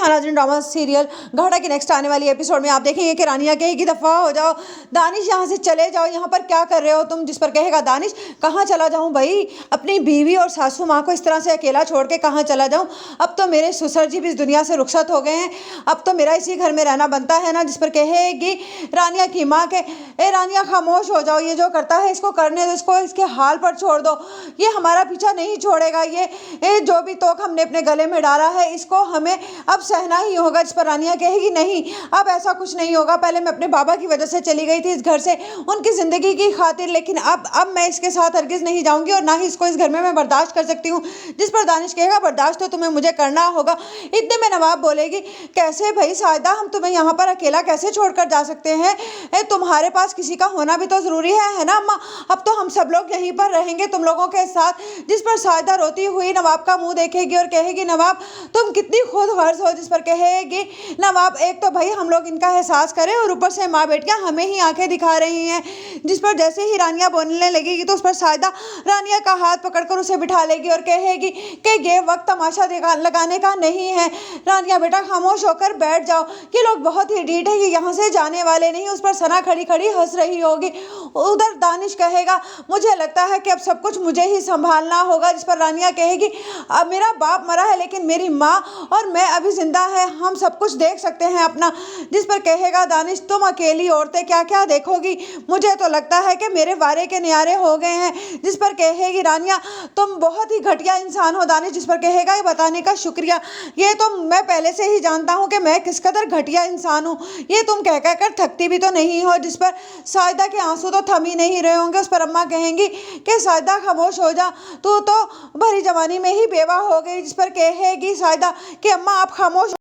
हाँ नाज़रीन, drama serial घाटा की नेक्स्ट आने वाली एपिसोड में आप देखेंगे कि रानिया कहेगी दफ़ा हो जाओ, दानिश यहाँ से चले जाओ, यहाँ पर क्या कर रहे हो तुम। जिस पर कहेगा दानिश कहाँ चला जाऊँ भाई, अपनी बीवी और सासू माँ को इस तरह से अकेला छोड़ के कहाँ चला जाऊँ। अब तो मेरे ससुर जी भी इस दुनिया से रुखसत हो गए हैं, अब तो मेरा इसी घर में रहना बनता है ना। जिस पर कहेगी रानिया की माँ के ए रानिया खामोश हो जाओ, ये जो करता है इसको करने दो, इसको इसके हाल पर छोड़ दो, ये हमारा पीछा नहीं छोड़ेगा, ये जो भी तोक हमने अपने गले में डाला है इसको हमें अब सहना ही होगा। जिस पर रानिया कहेगी नहीं, अब ऐसा कुछ नहीं होगा, पहले मैं अपने बाबा की वजह से चली गई थी इस घर से, उनकी ज़िंदगी की खातिर, लेकिन अब मैं इसके साथ हरगिज़ नहीं जाऊंगी और ना ही इसको इस घर में मैं बर्दाश्त कर सकती हूँ। जिस पर दानिश कहेगा बर्दाश्त तो तुम्हें मुझे करना होगा। इतने में नवाब बोलेगी कैसे भाई सायदा, हम तुम्हें यहाँ पर अकेला कैसे छोड़कर जा सकते हैं, तुम्हारे पास किसी का होना भी तो ज़रूरी है ना अम्मा, अब तो हम सब लोग यहीं पर रहेंगे तुम लोगों के साथ। जिस पर सायदा रोती हुई नवाब का मुंह देखेगी और कहेगी नवाब तुम कितनी खुद गर्ज हो। जिस पर कहेगी नवाब एक तो भाई हम लोग इनका एहसास करें और ऊपर से माँ बेटियां हमें ही आंखें दिखा रही हैं। जिस पर जैसे ही रानिया बोलने लगेगी तो उस पर सायदा रानिया का हाथ पकड़कर उसे बिठा लेगी और कहेगी कि ये वक्त तमाशा लगाने का नहीं है, रानिया बेटा खामोश होकर बैठ जाओ, ये लोग बहुत ही ढीठ है, ये यहाँ से जाने वाले नहीं। उस पर सना खड़ी खड़ी हंस रही होगी। उधर दानिश कहेगा मुझे लगता है कि अब सब कुछ मुझे ही संभालना होगा। जिस पर रानिया कहेगी अब मेरा बाप मरा है लेकिन मेरी माँ और मैं अभी जिंदा है, हम सब कुछ देख सकते हैं अपना। जिस पर कहेगा दानिश तुम अकेली औरतें क्या क्या देखोगी, मुझे तो लगता है कि मेरे वारे के न्यारे हो गए हैं। जिस पर कहेगी रानिया तुम बहुत ही घटिया इंसान हो दानिश। जिस पर कहेगा ये बताने का शुक्रिया, ये तो मैं पहले से ही जानता हूँ कि मैं किस कदर घटिया इंसान हूँ, ये तुम कह कह कर थकती भी तो नहीं हो। जिस पर सायदा के आंसू तो थम ही नहीं रहे होंगे। उस पर अम्मा कहेंगी कि सायदा खामोश हो जा, तू तो भरी जवानी में ही बेवा हो गई। जिस पर कहेगी सायदा कि अम्मा आप खामोश